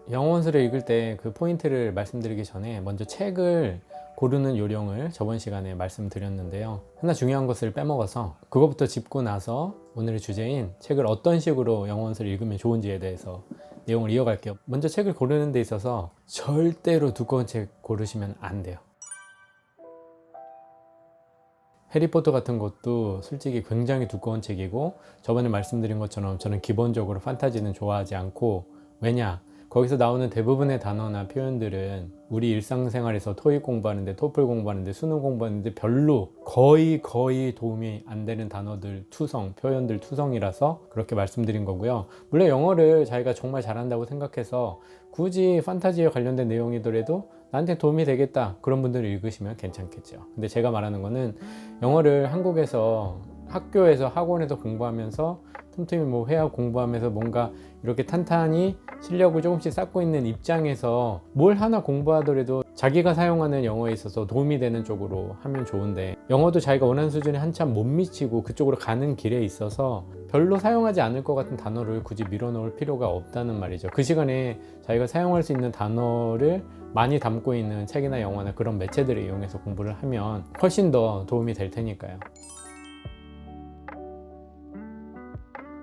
영어 원서를 읽을 때 그 포인트를 말씀드리기 전에 먼저 책을 고르는 요령을 저번 시간에 말씀드렸는데요. 하나 중요한 것을 빼먹어서 그것부터 짚고 나서 오늘의 주제인 책을 어떤 식으로 영어 원서를 읽으면 좋은지에 대해서 내용을 이어갈게요. 먼저 책을 고르는 데 있어서 절대로 두꺼운 책 고르시면 안 돼요. 해리포터 같은 것도 솔직히 굉장히 두꺼운 책이고, 저번에 말씀드린 것처럼 저는 기본적으로 판타지는 좋아하지 않고, 왜냐? 거기서 나오는 대부분의 단어나 표현들은 우리 일상생활에서 토익 공부하는데, 토플 공부하는데, 수능 공부하는데 별로 거의 도움이 안 되는 단어들 투성, 표현들 투성이라서 그렇게 말씀드린 거고요. 물론 영어를 자기가 정말 잘한다고 생각해서 굳이 판타지에 관련된 내용이더라도 나한테 도움이 되겠다, 그런 분들을 읽으시면 괜찮겠죠. 근데 제가 말하는 거는 영어를 한국에서 학교에서 학원에서 공부하면서 틈틈이 뭐 회화 공부하면서 뭔가 이렇게 탄탄히 실력을 조금씩 쌓고 있는 입장에서 뭘 하나 공부하더라도 자기가 사용하는 영어에 있어서 도움이 되는 쪽으로 하면 좋은데, 영어도 자기가 원하는 수준에 한참 못 미치고 그쪽으로 가는 길에 있어서 별로 사용하지 않을 것 같은 단어를 굳이 밀어넣을 필요가 없다는 말이죠. 그 시간에 자기가 사용할 수 있는 단어를 많이 담고 있는 책이나 영화나 그런 매체들을 이용해서 공부를 하면 훨씬 더 도움이 될 테니까요.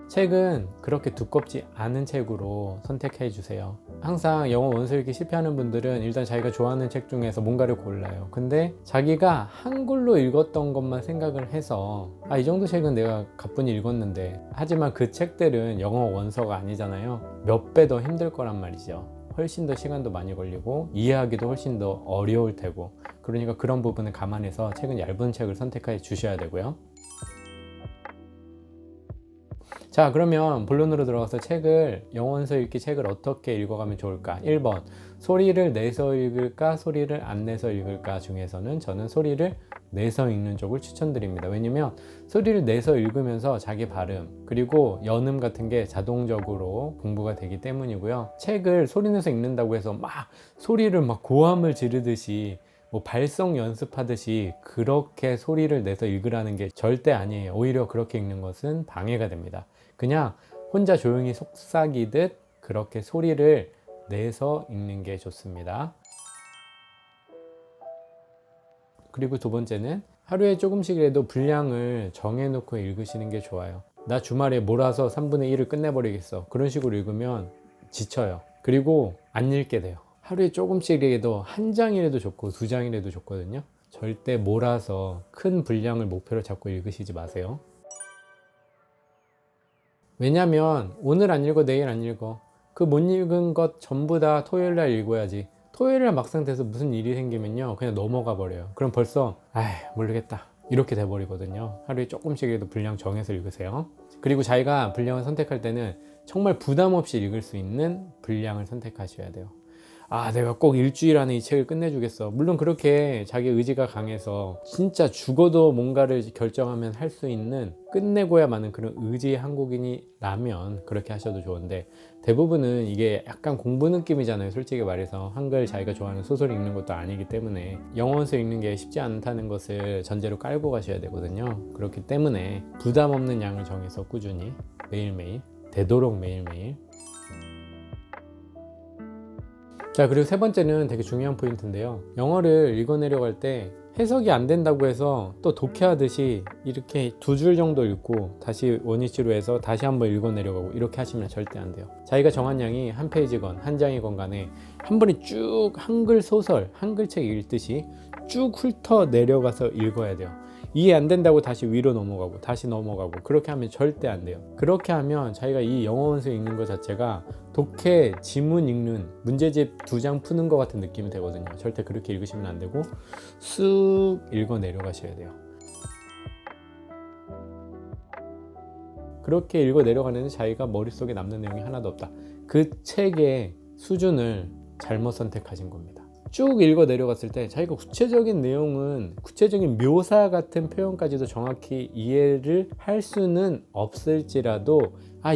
책은 그렇게 두껍지 않은 책으로 선택해 주세요. 항상 영어 원서 읽기 실패하는 분들은 일단 자기가 좋아하는 책 중에서 뭔가를 골라요. 근데 자기가 한글로 읽었던 것만 생각을 해서 이 정도 책은 내가 가뿐히 읽었는데, 하지만 그 책들은 영어 원서가 아니잖아요. 몇 배 더 힘들 거란 말이죠. 훨씬 더 시간도 많이 걸리고 이해하기도 훨씬 더 어려울 테고, 그러니까 그런 부분을 감안해서 책은 얇은 책을 선택해 주셔야 되고요. 자, 그러면 본론으로 들어가서 책을, 영어 원서 읽기 책을 어떻게 읽어가면 좋을까? 1번, 소리를 내서 읽을까? 소리를 안 내서 읽을까? 중에서는 저는 소리를 내서 읽는 쪽을 추천드립니다. 왜냐면 소리를 내서 읽으면서 자기 발음 그리고 연음 같은 게 자동적으로 공부가 되기 때문이고요. 책을 소리 내서 읽는다고 해서 막 소리를 막 고함을 지르듯이 뭐 발성 연습하듯이 그렇게 소리를 내서 읽으라는 게 절대 아니에요. 오히려 그렇게 읽는 것은 방해가 됩니다. 그냥 혼자 조용히 속삭이듯 그렇게 소리를 내서 읽는 게 좋습니다. 그리고 두 번째는 하루에 조금씩이라도 분량을 정해놓고 읽으시는 게 좋아요. 나 주말에 몰아서 3분의 1을 끝내버리겠어, 그런 식으로 읽으면 지쳐요. 그리고 안 읽게 돼요. 하루에 조금씩이라도 한 장이라도 좋고 두 장이라도 좋거든요. 절대 몰아서 큰 분량을 목표로 잡고 읽으시지 마세요. 왜냐면 오늘 안 읽어 내일 안 읽어, 그 못 읽은 것 전부 다 토요일 날 읽어야지. 토요일 날 막상 돼서 무슨 일이 생기면요 그냥 넘어가 버려요. 그럼 벌써 모르겠다 이렇게 돼 버리거든요. 하루에 조금씩이라도 분량 정해서 읽으세요. 그리고 자기가 분량을 선택할 때는 정말 부담 없이 읽을 수 있는 분량을 선택하셔야 돼요. 내가 꼭 일주일 안에 이 책을 끝내주겠어, 물론 그렇게 자기 의지가 강해서 진짜 죽어도 뭔가를 결정하면 할 수 있는, 끝내고야 마는 그런 의지의 한국인이라면 그렇게 하셔도 좋은데, 대부분은 이게 약간 공부 느낌이잖아요. 솔직히 말해서 한글 자기가 좋아하는 소설 읽는 것도 아니기 때문에 영어 원서 읽는 게 쉽지 않다는 것을 전제로 깔고 가셔야 되거든요. 그렇기 때문에 부담 없는 양을 정해서 꾸준히 매일매일, 되도록 매일매일. 자, 그리고 세 번째는 되게 중요한 포인트인데요. 영어를 읽어내려고 할 때 해석이 안 된다고 해서 또 독해하듯이 이렇게 두 줄 정도 읽고 다시 원위치로 해서 다시 한번 읽어내려가고 이렇게 하시면 절대 안 돼요. 자기가 정한 양이 한 페이지건 한 장이건 간에 한 번에 쭉 한글 소설, 한글 책 읽듯이 쭉 훑어 내려가서 읽어야 돼요. 이해 안 된다고 다시 위로 넘어가고 다시 넘어가고 그렇게 하면 절대 안 돼요. 그렇게 하면 자기가 이 영어 원서 읽는 것 자체가 독해, 지문 읽는, 문제집 2장 푸는 것 같은 느낌이 되거든요. 절대 그렇게 읽으시면 안 되고 쑥 읽어 내려가셔야 돼요. 그렇게 읽어 내려가는 자기가 머릿속에 남는 내용이 하나도 없다, 그 책의 수준을 잘못 선택하신 겁니다. 쭉 읽어 내려갔을 때 자기가 구체적인 내용은, 구체적인 묘사 같은 표현까지도 정확히 이해를 할 수는 없을지라도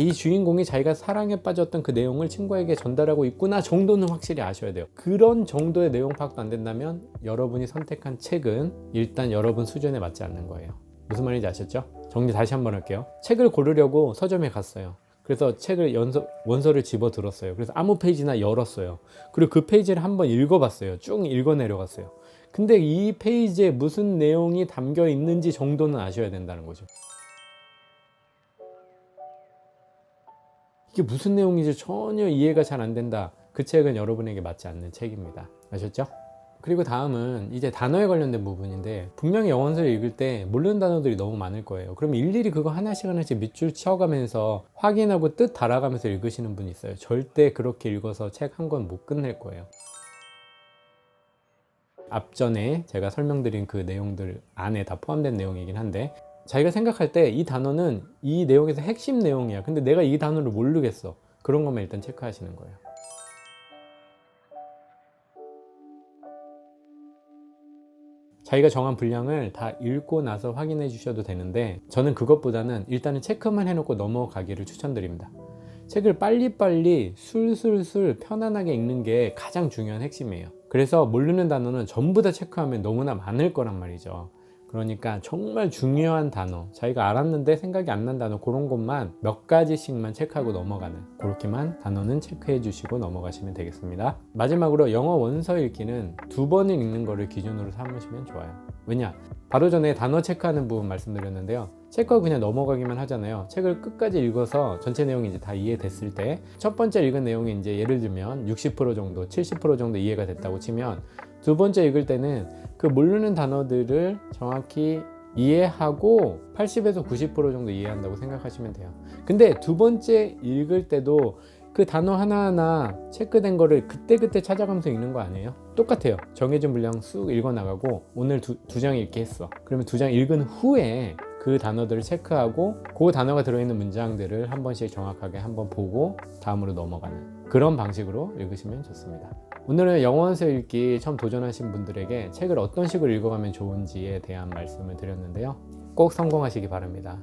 이 주인공이 자기가 사랑에 빠졌던 그 내용을 친구에게 전달하고 있구나 정도는 확실히 아셔야 돼요. 그런 정도의 내용 파악도 안 된다면 여러분이 선택한 책은 일단 여러분 수준에 맞지 않는 거예요. 무슨 말인지 아셨죠? 정리 다시 한번 할게요. 책을 고르려고 서점에 갔어요. 그래서 책을 원서를 집어 들었어요. 그래서 아무 페이지나 열었어요. 그리고 그 페이지를 한번 읽어봤어요. 쭉 읽어 내려갔어요. 근데 이 페이지에 무슨 내용이 담겨 있는지 정도는 아셔야 된다는 거죠. 이게 무슨 내용인지 전혀 이해가 잘 안 된다. 그 책은 여러분에게 맞지 않는 책입니다. 아셨죠? 그리고 다음은 이제 단어에 관련된 부분인데, 분명히 영어서를 읽을 때 모르는 단어들이 너무 많을 거예요. 그럼 일일이 그거 하나씩 밑줄 치어가면서 확인하고 뜻 달아가면서 읽으시는 분이 있어요. 절대 그렇게 읽어서 책 한 권 못 끝낼 거예요. 앞전에 제가 설명드린 그 내용들 안에 다 포함된 내용이긴 한데, 자기가 생각할 때 이 단어는 이 내용에서 핵심 내용이야. 근데 내가 이 단어를 모르겠어. 그런 것만 일단 체크하시는 거예요. 자기가 정한 분량을 다 읽고 나서 확인해 주셔도 되는데, 저는 그것보다는 일단은 체크만 해놓고 넘어가기를 추천드립니다. 책을 빨리빨리 술술술 편안하게 읽는 게 가장 중요한 핵심이에요. 그래서 모르는 단어는 전부 다 체크하면 너무나 많을 거란 말이죠. 그러니까 정말 중요한 단어, 자기가 알았는데 생각이 안 난 단어, 그런 것만 몇 가지씩만 체크하고 넘어가는, 그렇게만 단어는 체크해 주시고 넘어가시면 되겠습니다. 마지막으로 영어 원서 읽기는 2번을 읽는 거를 기준으로 삼으시면 좋아요. 왜냐? 바로 전에 단어 체크하는 부분 말씀드렸는데요. 체크하고 그냥 넘어가기만 하잖아요. 책을 끝까지 읽어서 전체 내용이 이제 다 이해됐을 때, 첫 번째 읽은 내용이 이제 예를 들면 60% 정도, 70% 정도 이해가 됐다고 치면, 두 번째 읽을 때는 그 모르는 단어들을 정확히 이해하고 80에서 90% 정도 이해한다고 생각하시면 돼요. 근데 두 번째 읽을 때도 그 단어 하나하나 체크된 거를 그때그때 찾아가면서 읽는 거 아니에요? 똑같아요. 정해진 분량 쑥 읽어 나가고, 오늘 두 장 읽기 했어. 그러면 2장 읽은 후에 그 단어들을 체크하고 그 단어가 들어있는 문장들을 한 번씩 정확하게 한번 보고 다음으로 넘어가는, 그런 방식으로 읽으시면 좋습니다. 오늘은 영어 원서 읽기 처음 도전하신 분들에게 책을 어떤 식으로 읽어가면 좋은지에 대한 말씀을 드렸는데요. 꼭 성공하시기 바랍니다.